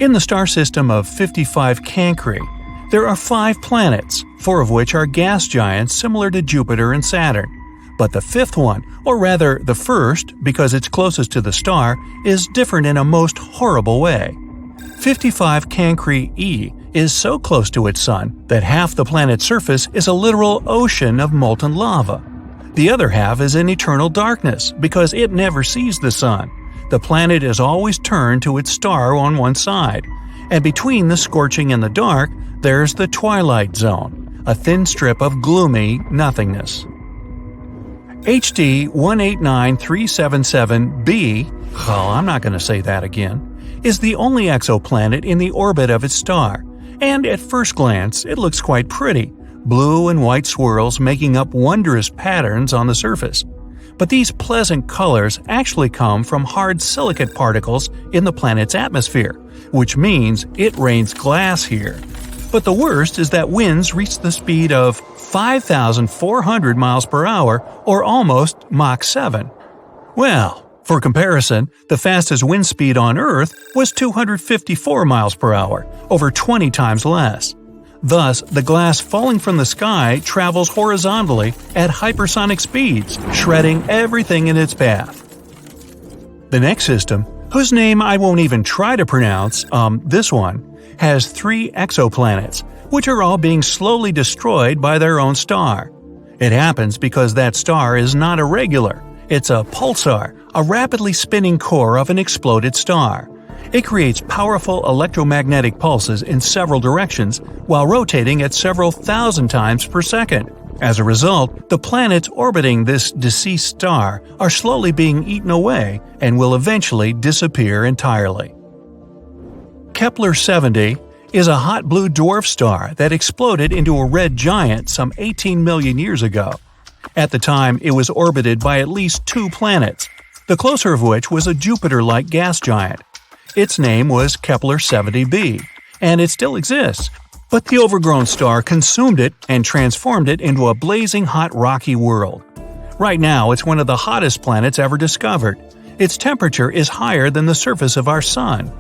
In the star system of 55 Cancri, there are 5 planets, 4 of which are gas giants similar to Jupiter and Saturn. But the 5th one, or rather the first because it's closest to the star, is different in a most horrible way. 55 Cancri E is so close to its sun that half the planet's surface is a literal ocean of molten lava. The other half is in eternal darkness because it never sees the sun. The planet is always turned to its star on one side, and between the scorching and the dark, there's the twilight zone, a thin strip of gloomy nothingness. HD 189377b, I'm not going to say that again, is the only exoplanet in the orbit of its star, and at first glance it looks quite pretty, blue and white swirls making up wondrous patterns on the surface. But these pleasant colors actually come from hard silicate particles in the planet's atmosphere, which means it rains glass here. But the worst is that winds reach the speed of 5,400 miles per hour, or almost Mach 7. Well, for comparison, the fastest wind speed on Earth was 254 miles per hour, over 20 times less. Thus, the glass falling from the sky travels horizontally at hypersonic speeds, shredding everything in its path. The next system, whose name I won't even try to pronounce, this one, has 3 exoplanets, which are all being slowly destroyed by their own star. It happens because that star is not irregular. It's a pulsar, a rapidly spinning core of an exploded star. It creates powerful electromagnetic pulses in several directions while rotating at several thousand times per second. As a result, the planets orbiting this deceased star are slowly being eaten away and will eventually disappear entirely. Kepler 70 is a hot blue dwarf star that exploded into a red giant some 18 million years ago. At the time, it was orbited by at least 2 planets, the closer of which was a Jupiter-like gas giant. Its name was Kepler 70b, and it still exists, but the overgrown star consumed it and transformed it into a blazing hot rocky world. Right now, it's one of the hottest planets ever discovered. Its temperature is higher than the surface of our Sun.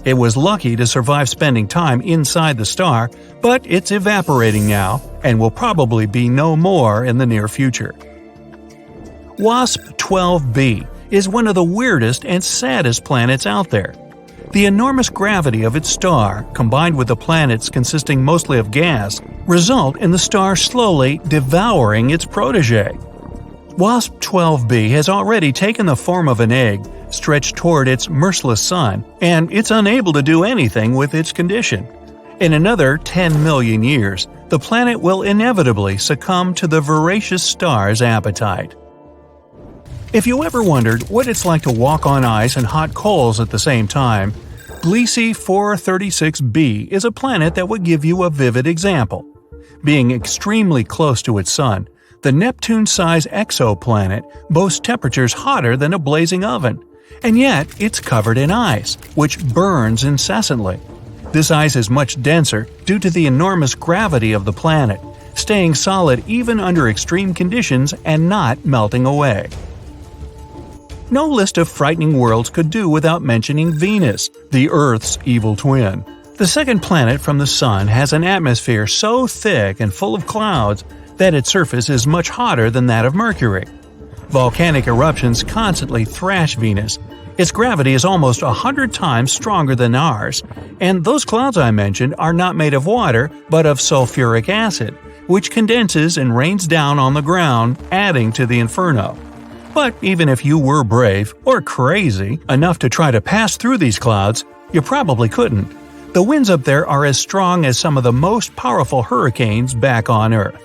It was lucky to survive spending time inside the star, but it's evaporating now and will probably be no more in the near future. WASP-12b is one of the weirdest and saddest planets out there. The enormous gravity of its star, combined with the planets consisting mostly of gas, result in the star slowly devouring its protege. WASP-12b has already taken the form of an egg, stretched toward its merciless sun, and it's unable to do anything with its condition. In another 10 million years, the planet will inevitably succumb to the voracious star's appetite. If you ever wondered what it's like to walk on ice and hot coals at the same time, Gliese 436b is a planet that would give you a vivid example. Being extremely close to its sun, the Neptune-sized exoplanet boasts temperatures hotter than a blazing oven, and yet it's covered in ice, which burns incessantly. This ice is much denser due to the enormous gravity of the planet, staying solid even under extreme conditions and not melting away. No list of frightening worlds could do without mentioning Venus, the Earth's evil twin. The second planet from the Sun has an atmosphere so thick and full of clouds that its surface is much hotter than that of Mercury. Volcanic eruptions constantly thrash Venus. Its gravity is almost 100 times stronger than ours, and those clouds I mentioned are not made of water but of sulfuric acid, which condenses and rains down on the ground, adding to the inferno. But even if you were brave, or crazy, enough to try to pass through these clouds, you probably couldn't. The winds up there are as strong as some of the most powerful hurricanes back on Earth.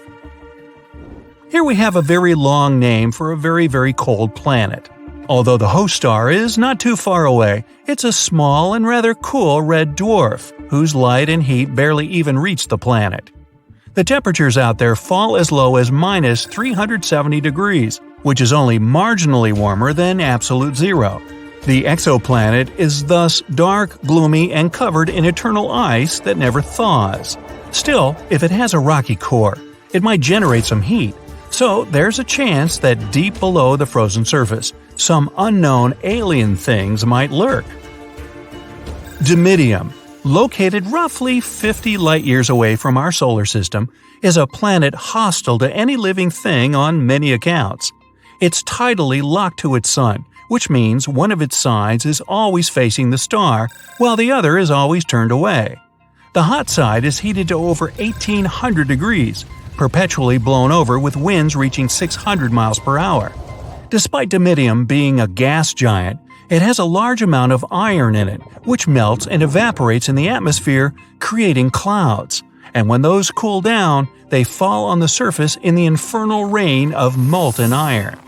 Here we have a very long name for a very, very cold planet. Although the host star is not too far away, it's a small and rather cool red dwarf, whose light and heat barely even reach the planet. The temperatures out there fall as low as minus 370 degrees, which is only marginally warmer than absolute zero. The exoplanet is thus dark, gloomy, and covered in eternal ice that never thaws. Still, if it has a rocky core, it might generate some heat, so there's a chance that deep below the frozen surface, some unknown alien things might lurk. Dimidium Located roughly 50 light-years away from our solar system is a planet hostile to any living thing on many accounts. It's tidally locked to its sun, which means one of its sides is always facing the star, while the other is always turned away. The hot side is heated to over 1,800 degrees, perpetually blown over with winds reaching 600 miles per hour. Despite Dimidium being a gas giant, it has a large amount of iron in it, which melts and evaporates in the atmosphere, creating clouds. And when those cool down, they fall on the surface in the infernal rain of molten iron.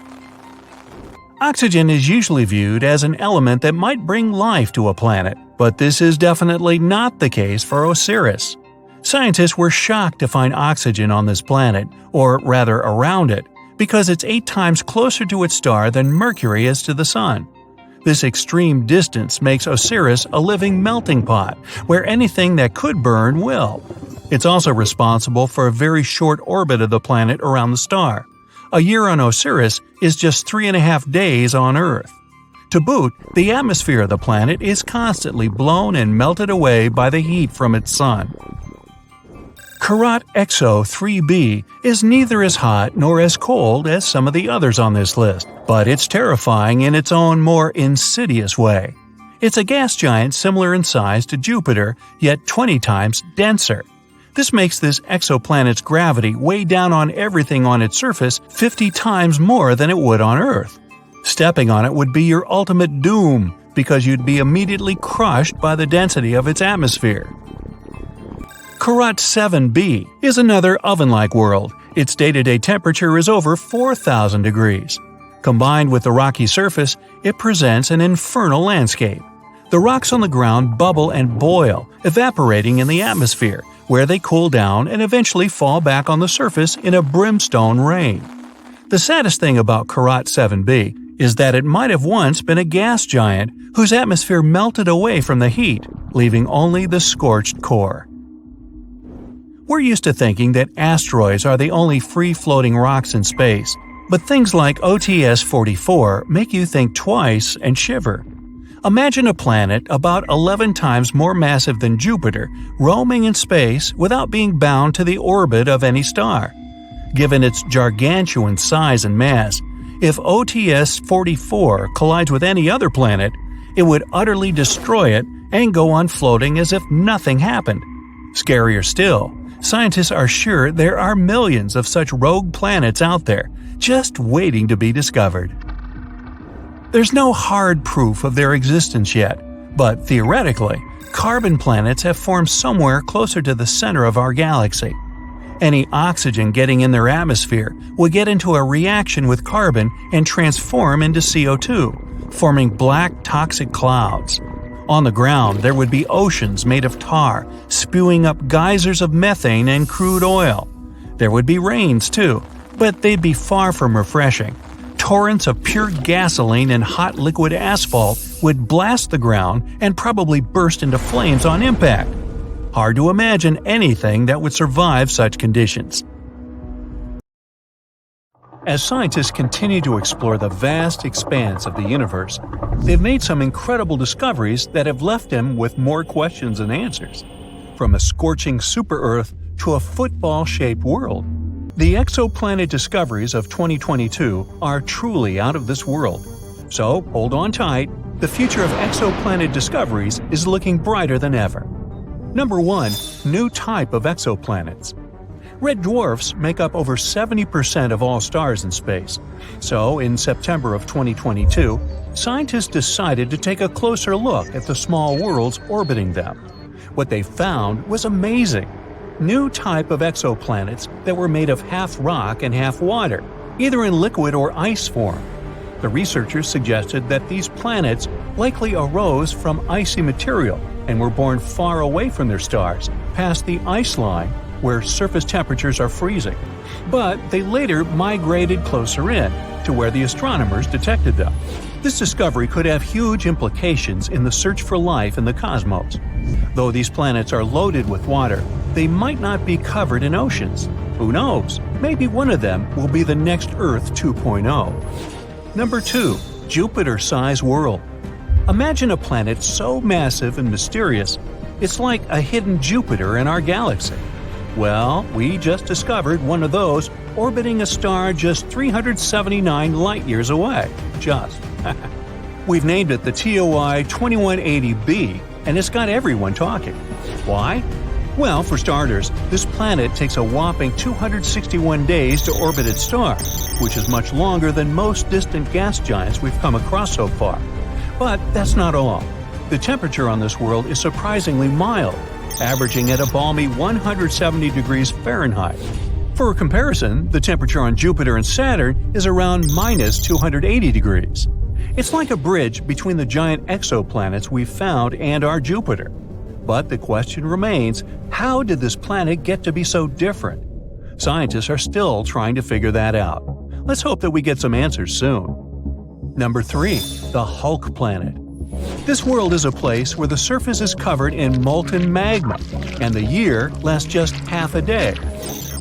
Oxygen is usually viewed as an element that might bring life to a planet, but this is definitely not the case for Osiris. Scientists were shocked to find oxygen on this planet, or rather around it, because it's 8 times closer to its star than Mercury is to the Sun. This extreme distance makes Osiris a living melting pot, where anything that could burn will. It's also responsible for a very short orbit of the planet around the star. A year on Osiris is just 3.5 days on Earth. To boot, the atmosphere of the planet is constantly blown and melted away by the heat from its sun. Carat XO 3b is neither as hot nor as cold as some of the others on this list, but it's terrifying in its own more insidious way. It's a gas giant similar in size to Jupiter, yet 20 times denser. This makes this exoplanet's gravity weigh down on everything on its surface 50 times more than it would on Earth. Stepping on it would be your ultimate doom, because you'd be immediately crushed by the density of its atmosphere. Carat 7b is another oven-like world. Its day-to-day temperature is over 4,000 degrees. Combined with the rocky surface, it presents an infernal landscape. The rocks on the ground bubble and boil, evaporating in the atmosphere, where they cool down and eventually fall back on the surface in a brimstone rain. The saddest thing about Carat 7b is that it might have once been a gas giant whose atmosphere melted away from the heat, leaving only the scorched core. We're used to thinking that asteroids are the only free-floating rocks in space, but things like OTS-44 make you think twice and shiver. Imagine a planet about 11 times more massive than Jupiter roaming in space without being bound to the orbit of any star. Given its gargantuan size and mass, if OTS-44 collides with any other planet, it would utterly destroy it and go on floating as if nothing happened. Scarier still, scientists are sure there are millions of such rogue planets out there, just waiting to be discovered. There's no hard proof of their existence yet, but theoretically, carbon planets have formed somewhere closer to the center of our galaxy. Any oxygen getting in their atmosphere will get into a reaction with carbon and transform into CO2, forming black toxic clouds. On the ground, there would be oceans made of tar, spewing up geysers of methane and crude oil. There would be rains, too, but they'd be far from refreshing. Torrents of pure gasoline and hot liquid asphalt would blast the ground and probably burst into flames on impact. Hard to imagine anything that would survive such conditions. As scientists continue to explore the vast expanse of the universe, they've made some incredible discoveries that have left them with more questions than answers. From a scorching super-Earth to a football-shaped world, the exoplanet discoveries of 2022 are truly out of this world. So, hold on tight, the future of exoplanet discoveries is looking brighter than ever. Number 1. New type of exoplanets. Red dwarfs make up over 70% of all stars in space. So, in September of 2022, scientists decided to take a closer look at the small worlds orbiting them. What they found was amazing. New type of exoplanets that were made of half rock and half water, either in liquid or ice form. The researchers suggested that these planets likely arose from icy material and were born far away from their stars, past the ice line, where surface temperatures are freezing. But they later migrated closer in, to where the astronomers detected them. This discovery could have huge implications in the search for life in the cosmos. Though these planets are loaded with water, they might not be covered in oceans. Who knows? Maybe one of them will be the next Earth 2.0. Number 2. Jupiter-sized world. Imagine a planet so massive and mysterious It's like a hidden Jupiter in our galaxy. Well, we just discovered one of those orbiting a star just 379 light-years away. Just. We've named it the TOI 2180b, and it's got everyone talking. Why? Well, for starters, this planet takes a whopping 261 days to orbit its star, which is much longer than most distant gas giants we've come across so far. But that's not all. The temperature on this world is surprisingly mild, averaging at a balmy 170 degrees Fahrenheit. For comparison, the temperature on Jupiter and Saturn is around minus 280 degrees. It's like a bridge between the giant exoplanets we've found and our Jupiter. But the question remains, how did this planet get to be so different? Scientists are still trying to figure that out. Let's hope that we get some answers soon. Number 3. The Hulk Planet. This world is a place where the surface is covered in molten magma, and the year lasts just half a day.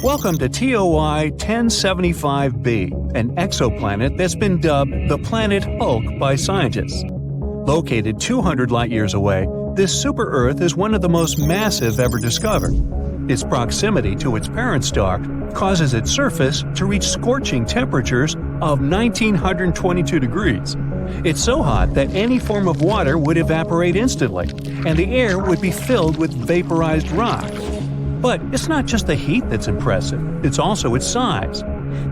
Welcome to TOI 1075b, an exoplanet that's been dubbed the planet Hulk by scientists. Located 200 light-years away, this super-Earth is one of the most massive ever discovered. Its proximity to its parent star causes its surface to reach scorching temperatures of 1922 degrees. It's so hot that any form of water would evaporate instantly, and the air would be filled with vaporized rock. But it's not just the heat that's impressive, it's also its size.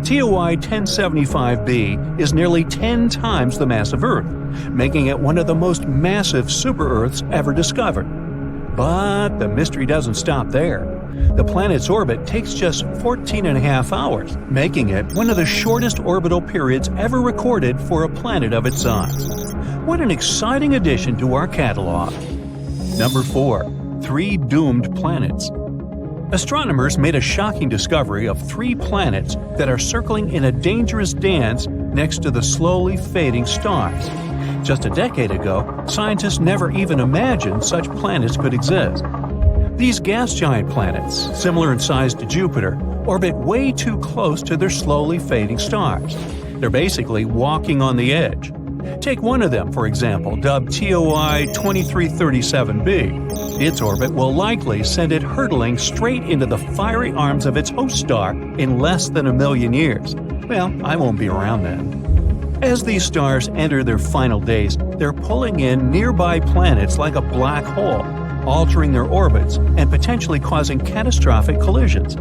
TOI 1075b is nearly 10 times the mass of Earth, making it one of the most massive super-Earths ever discovered. But the mystery doesn't stop there. The planet's orbit takes just 14.5 hours, making it one of the shortest orbital periods ever recorded for a planet of its size. What an exciting addition to our catalog! Number 4. 3 doomed planets. Astronomers made a shocking discovery of 3 planets that are circling in a dangerous dance next to the slowly fading stars. Just a decade ago, scientists never even imagined such planets could exist. These gas giant planets, similar in size to Jupiter, orbit way too close to their slowly fading stars. They're basically walking on the edge. Take one of them, for example, dubbed TOI 2337b. Its orbit will likely send it hurtling straight into the fiery arms of its host star in less than 1 million years. Well, I won't be around then. As these stars enter their final days, they're pulling in nearby planets like a black hole, altering their orbits and potentially causing catastrophic collisions.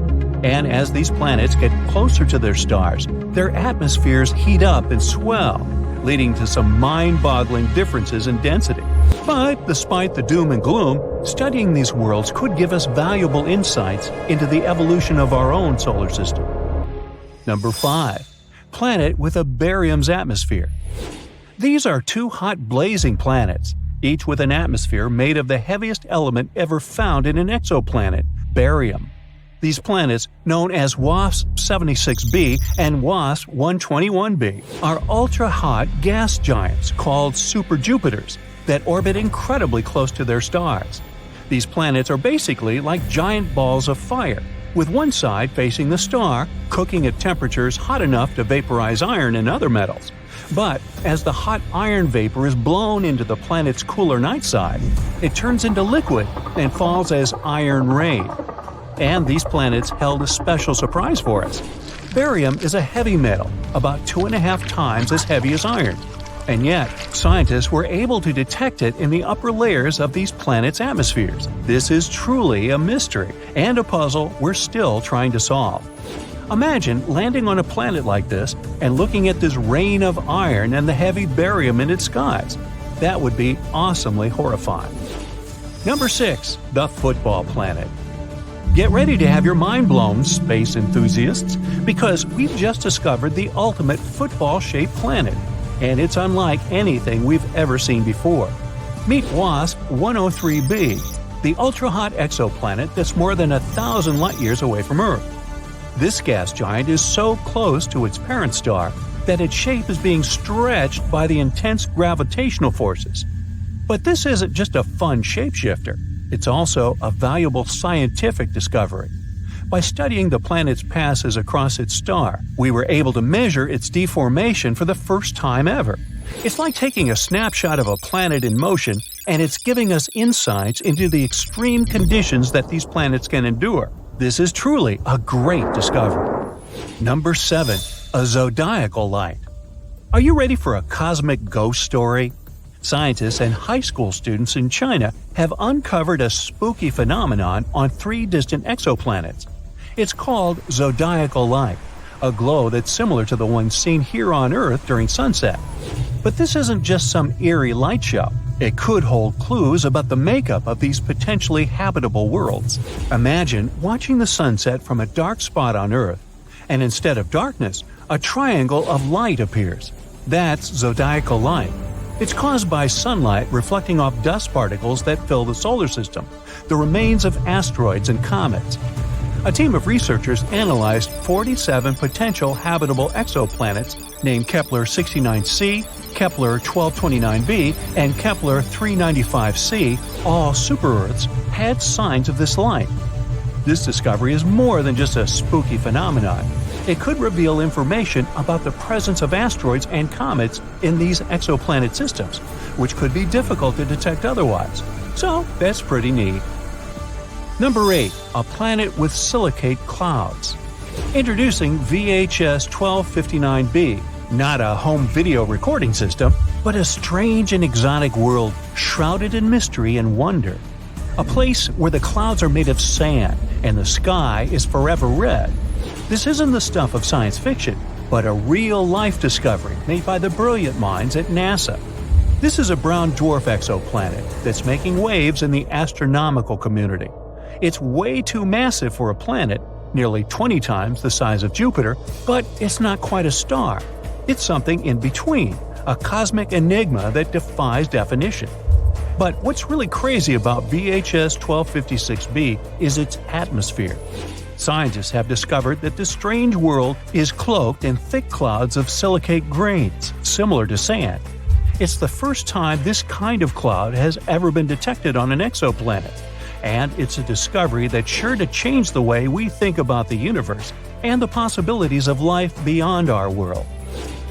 And as these planets get closer to their stars, their atmospheres heat up and swell, leading to some mind-boggling differences in density. But despite the doom and gloom, studying these worlds could give us valuable insights into the evolution of our own solar system. Number 5. Planet with a barium's atmosphere. These are 2 hot blazing planets, each with an atmosphere made of the heaviest element ever found in an exoplanet, barium. These planets, known as WASP-76b and WASP-121b, are ultra-hot gas giants called super-Jupiters that orbit incredibly close to their stars. These planets are basically like giant balls of fire, with one side facing the star, cooking at temperatures hot enough to vaporize iron and other metals. But as the hot iron vapor is blown into the planet's cooler night side, it turns into liquid and falls as iron rain. And these planets held a special surprise for us. Barium is a heavy metal, about 2.5 times as heavy as iron. And yet, scientists were able to detect it in the upper layers of these planets' atmospheres. This is truly a mystery, and a puzzle we're still trying to solve. Imagine landing on a planet like this and looking at this rain of iron and the heavy barium in its skies. That would be awesomely horrifying. Number 6. The Football Planet. Get ready to have your mind blown, space enthusiasts, because we've just discovered the ultimate football-shaped planet, and it's unlike anything we've ever seen before. Meet WASP-103b, the ultra-hot exoplanet that's more than 1,000 light-years away from Earth. This gas giant is so close to its parent star that its shape is being stretched by the intense gravitational forces. But this isn't just a fun shapeshifter. It's also a valuable scientific discovery. By studying the planet's passes across its star, we were able to measure its deformation for the first time ever. It's like taking a snapshot of a planet in motion and it's giving us insights into the extreme conditions that these planets can endure. This is truly a great discovery. Number 7. A zodiacal light. Are you ready for a cosmic ghost story? Scientists and high school students in China have uncovered a spooky phenomenon on 3 distant exoplanets. It's called zodiacal light, a glow that's similar to the one seen here on Earth during sunset. But this isn't just some eerie light show. It could hold clues about the makeup of these potentially habitable worlds. Imagine watching the sunset from a dark spot on Earth, and instead of darkness, a triangle of light appears. That's zodiacal light. It's caused by sunlight reflecting off dust particles that fill the solar system, the remains of asteroids and comets. A team of researchers analyzed 47 potential habitable exoplanets named Kepler 69c, Kepler 1229b, and Kepler 395c, all super-Earths, had signs of this light. This discovery is more than just a spooky phenomenon. It could reveal information about the presence of asteroids and comets in these exoplanet systems, which could be difficult to detect otherwise. So, that's pretty neat. Number 8. A planet with silicate clouds. Introducing VHS 1259b, not a home video recording system, but a strange and exotic world shrouded in mystery and wonder. A place where the clouds are made of sand and the sky is forever red. This isn't the stuff of science fiction, but a real-life discovery made by the brilliant minds at NASA. This is a brown dwarf exoplanet that's making waves in the astronomical community. It's way too massive for a planet, nearly 20 times the size of Jupiter, but it's not quite a star. It's something in between, a cosmic enigma that defies definition. But what's really crazy about VHS 1256b is its atmosphere. Scientists have discovered that this strange world is cloaked in thick clouds of silicate grains, similar to sand. It's the first time this kind of cloud has ever been detected on an exoplanet, and it's a discovery that's sure to change the way we think about the universe and the possibilities of life beyond our world.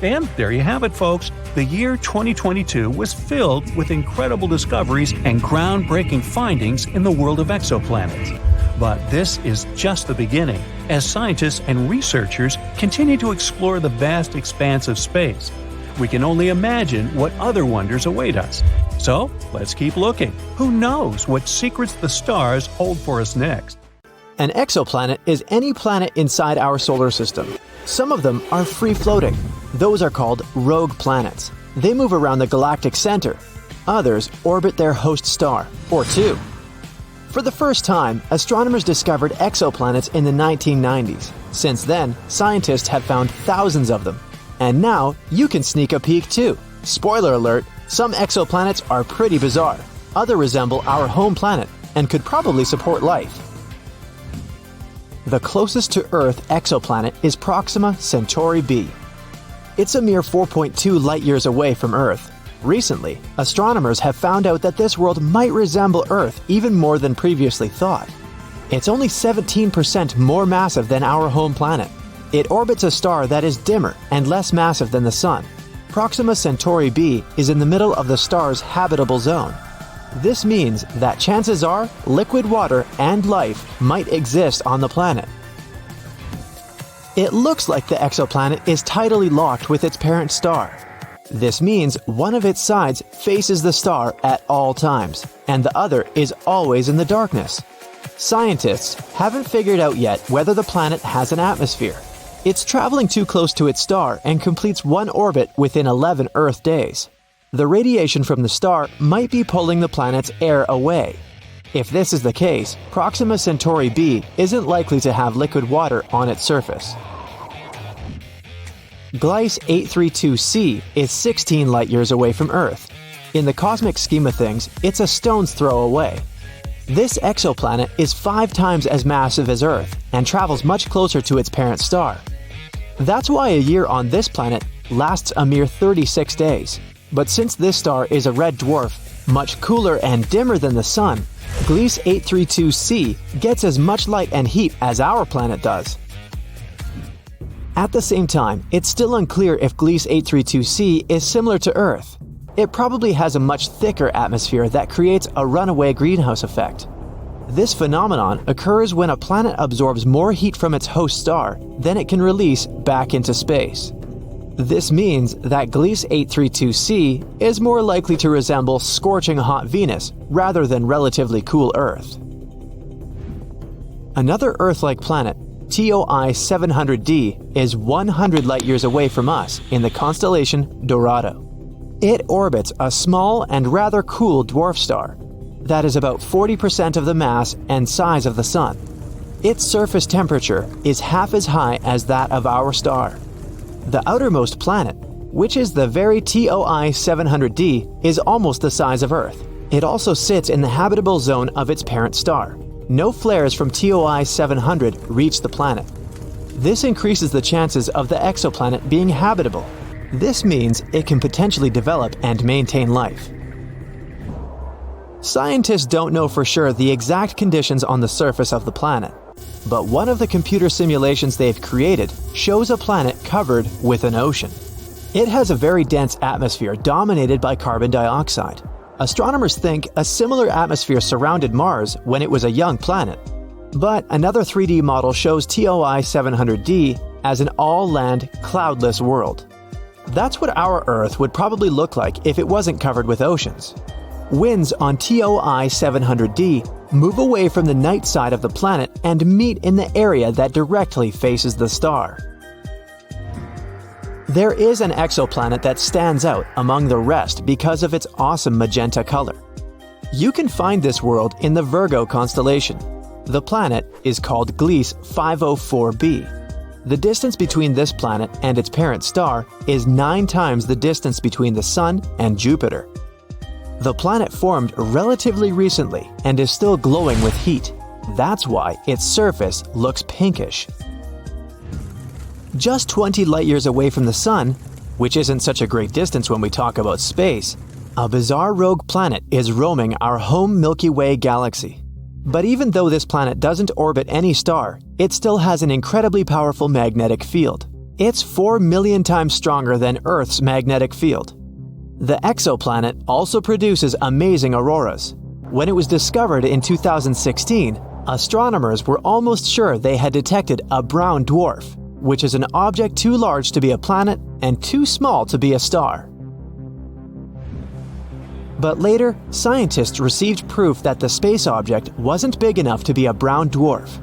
And there you have it, folks. The year 2022 was filled with incredible discoveries and groundbreaking findings in the world of exoplanets. But this is just the beginning, as scientists and researchers continue to explore the vast expanse of space. We can only imagine what other wonders await us. So, let's keep looking. Who knows what secrets the stars hold for us next? An exoplanet is any planet inside our solar system. Some of them are free-floating. Those are called rogue planets. They move around the galactic center. Others orbit their host star, or two. For the first time, astronomers discovered exoplanets in the 1990s. Since then, scientists have found thousands of them. And now, you can sneak a peek too. Spoiler alert, some exoplanets are pretty bizarre. Others resemble our home planet and could probably support life. The closest to Earth exoplanet is Proxima Centauri b. It's a mere 4.2 light-years away from Earth. Recently, astronomers have found out that this world might resemble Earth even more than previously thought. It's only 17% more massive than our home planet. It orbits a star that is dimmer and less massive than the Sun. Proxima Centauri b is in the middle of the star's habitable zone. This means that chances are liquid water and life might exist on the planet. It looks like the exoplanet is tidally locked with its parent star. This means one of its sides faces the star at all times, and the other is always in the darkness. Scientists haven't figured out yet whether the planet has an atmosphere. It's traveling too close to its star and completes one orbit within 11 Earth days. The radiation from the star might be pulling the planet's air away. If this is the case, Proxima Centauri b isn't likely to have liquid water on its surface. Gliese 832c is 16 light-years away from Earth. In the cosmic scheme of things, it's a stone's throw away. This exoplanet is 5 times as massive as Earth and travels much closer to its parent star. That's why a year on this planet lasts a mere 36 days. But since this star is a red dwarf, much cooler and dimmer than the Sun, Gliese 832c gets as much light and heat as our planet does. At the same time, it's still unclear if Gliese 832c is similar to Earth. it probably has a much thicker atmosphere that creates a runaway greenhouse effect. This phenomenon occurs when a planet absorbs more heat from its host star than it can release back into space. This means that Gliese 832c is more likely to resemble scorching hot Venus rather than relatively cool Earth. Another Earth-like planet, TOI 700d, is 100 light-years away from us in the constellation Dorado. It orbits a small and rather cool dwarf star that is about 40% of the mass and size of the Sun. Its surface temperature is half as high as that of our star. The outermost planet, which is the very TOI 700d, is almost the size of Earth. It also sits in the habitable zone of its parent star. No flares from TOI 700 reach the planet. This increases the chances of the exoplanet being habitable. This means it can potentially develop and maintain life. Scientists don't know for sure the exact conditions on the surface of the planet, but one of the computer simulations they've created shows a planet covered with an ocean. It has a very dense atmosphere dominated by carbon dioxide. Astronomers think a similar atmosphere surrounded Mars when it was a young planet. But another 3D model shows TOI 700d as an all-land, cloudless world. That's what our Earth would probably look like if it wasn't covered with oceans. Winds on TOI 700d move away from the night side of the planet and meet in the area that directly faces the star. There is an exoplanet that stands out among the rest because of its awesome magenta color. You can find this world in the Virgo constellation. The planet is called Gliese 504b. The distance between this planet and its parent star is 9 times the distance between the Sun and Jupiter. The planet formed relatively recently and is still glowing with heat. That's why its surface looks pinkish. Just 20 light-years away from the Sun, which isn't such a great distance when we talk about space, a bizarre rogue planet is roaming our home Milky Way galaxy. But even though this planet doesn't orbit any star, it still has an incredibly powerful magnetic field. It's 4 million times stronger than Earth's magnetic field. The exoplanet also produces amazing auroras. When it was discovered in 2016, astronomers were almost sure they had detected a brown dwarf, which is an object too large to be a planet and too small to be a star. But later, scientists received proof that the space object wasn't big enough to be a brown dwarf.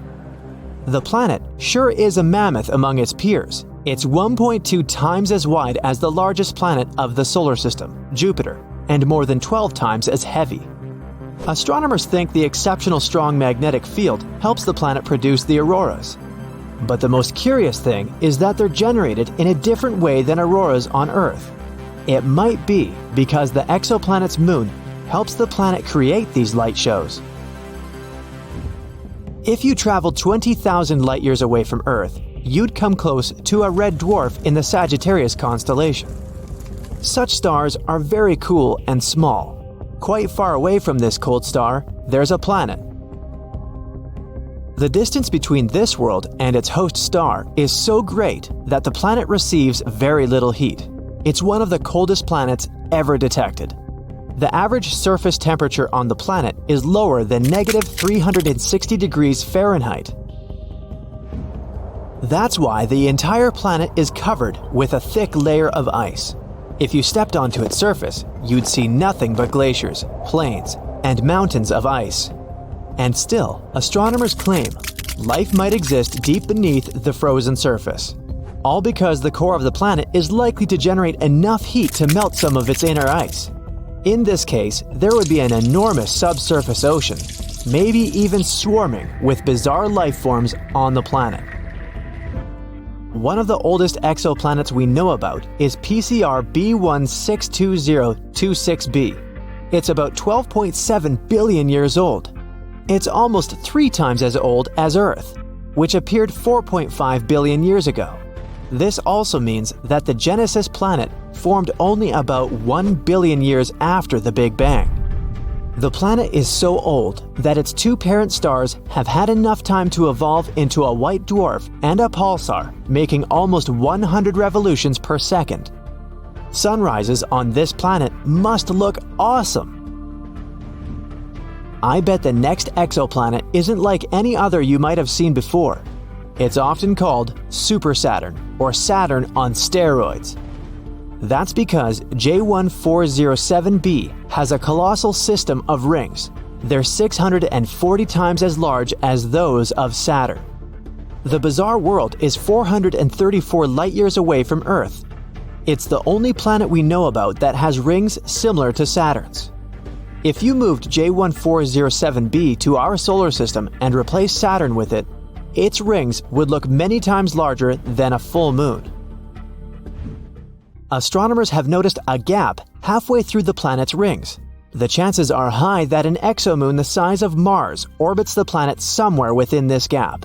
The planet sure is a mammoth among its peers. It's 1.2 times as wide as the largest planet of the solar system, Jupiter, and more than 12 times as heavy. Astronomers think the exceptional strong magnetic field helps the planet produce the auroras. But the most curious thing is that they're generated in a different way than auroras on Earth. It might be because the exoplanet's moon helps the planet create these light shows. If you traveled 20,000 light-years away from Earth, you'd come close to a red dwarf in the Sagittarius constellation. Such stars are very cool and small. Quite far away from this cold star, there's a planet. The distance between this world and its host star is so great that the planet receives very little heat. It's one of the coldest planets ever detected. The average surface temperature on the planet is lower than -360 degrees Fahrenheit. That's why the entire planet is covered with a thick layer of ice. If you stepped onto its surface, you'd see nothing but glaciers, plains, and mountains of ice. And still, astronomers claim life might exist deep beneath the frozen surface. All because the core of the planet is likely to generate enough heat to melt some of its inner ice. In this case, there would be an enormous subsurface ocean, maybe even swarming with bizarre life forms on the planet. One of the oldest exoplanets we know about is PCR B162026b. It's about 12.7 billion years old. It's almost 3 times as old as Earth, which appeared 4.5 billion years ago. This also means that the Genesis planet formed only about 1 billion years after the Big Bang. The planet is so old that its 2 parent stars have had enough time to evolve into a white dwarf and a pulsar, making almost 100 revolutions per second. Sunrises on this planet must look awesome. I bet the next exoplanet isn't like any other you might have seen before. It's often called Super Saturn or Saturn on steroids. That's because J1407b has a colossal system of rings. They're 640 times as large as those of Saturn. The bizarre world is 434 light-years away from Earth. It's the only planet we know about that has rings similar to Saturn's. If you moved J1407b to our solar system and replaced Saturn with it, its rings would look many times larger than a full moon. Astronomers have noticed a gap halfway through the planet's rings. The chances are high that an exomoon the size of Mars orbits the planet somewhere within this gap.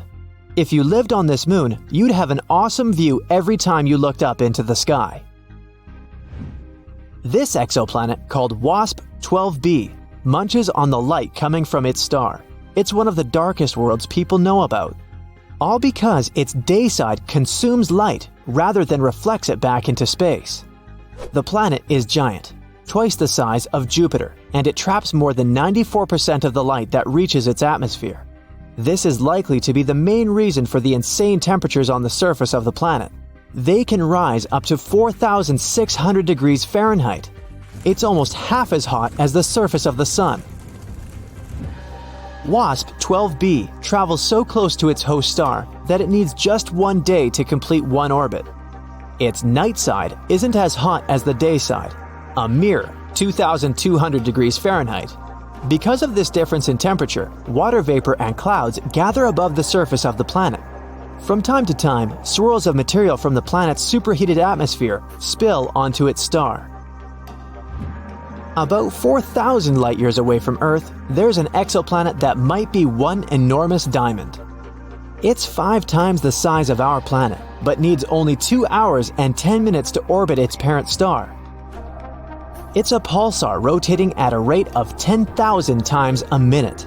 If you lived on this moon, you'd have an awesome view every time you looked up into the sky. This exoplanet, called WASP-12b, munches on the light coming from its star. It's one of the darkest worlds people know about. All because its day side consumes light rather than reflects it back into space. The planet is giant, twice the size of Jupiter, and it traps more than 94% of the light that reaches its atmosphere. This is likely to be the main reason for the insane temperatures on the surface of the planet. They can rise up to 4,600 degrees Fahrenheit. It's almost half as hot as the surface of the Sun. WASP-12b travels so close to its host star that it needs just one day to complete one orbit. Its night side isn't as hot as the day side, a mere 2,200 degrees Fahrenheit. Because of this difference in temperature, water vapor and clouds gather above the surface of the planet. From time to time, swirls of material from the planet's superheated atmosphere spill onto its star. About 4,000 light-years away from Earth, there's an exoplanet that might be one enormous diamond. It's 5 times the size of our planet, but needs only 2 hours and 10 minutes to orbit its parent star. It's a pulsar rotating at a rate of 10,000 times a minute.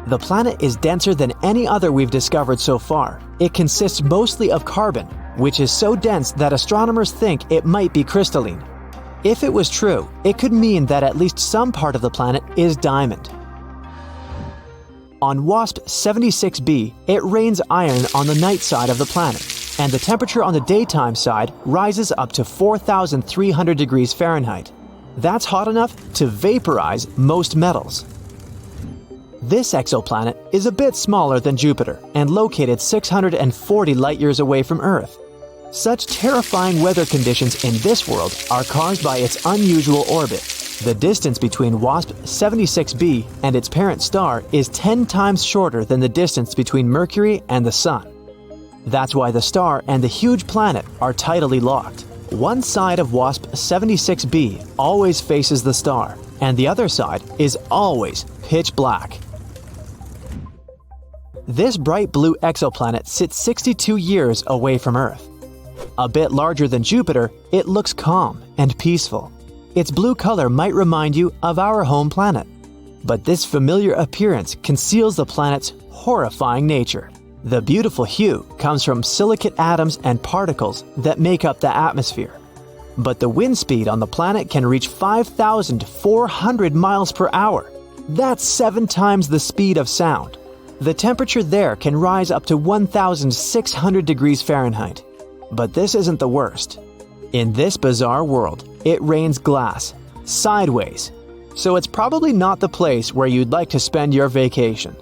The planet is denser than any other we've discovered so far. It consists mostly of carbon, which is so dense that astronomers think it might be crystalline. If it was true, it could mean that at least some part of the planet is diamond. On WASP-76b, it rains iron on the night side of the planet, and the temperature on the daytime side rises up to 4,300 degrees Fahrenheit. That's hot enough to vaporize most metals. This exoplanet is a bit smaller than Jupiter and located 640 light-years away from Earth. Such terrifying weather conditions in this world are caused by its unusual orbit. The distance between WASP-76b and its parent star is 10 times shorter than the distance between Mercury and the Sun. That's why the star and the huge planet are tidally locked. One side of WASP-76b always faces the star, and the other side is always pitch black. This bright blue exoplanet sits 62 years away from Earth. A bit larger than Jupiter, it looks calm and peaceful. Its blue color might remind you of our home planet. But this familiar appearance conceals the planet's horrifying nature. The beautiful hue comes from silicate atoms and particles that make up the atmosphere. But the wind speed on the planet can reach 5,400 miles per hour. That's 7 times the speed of sound. The temperature there can rise up to 1,600 degrees Fahrenheit. But this isn't the worst. In this bizarre world, it rains glass, sideways. So it's probably not the place where you'd like to spend your vacation.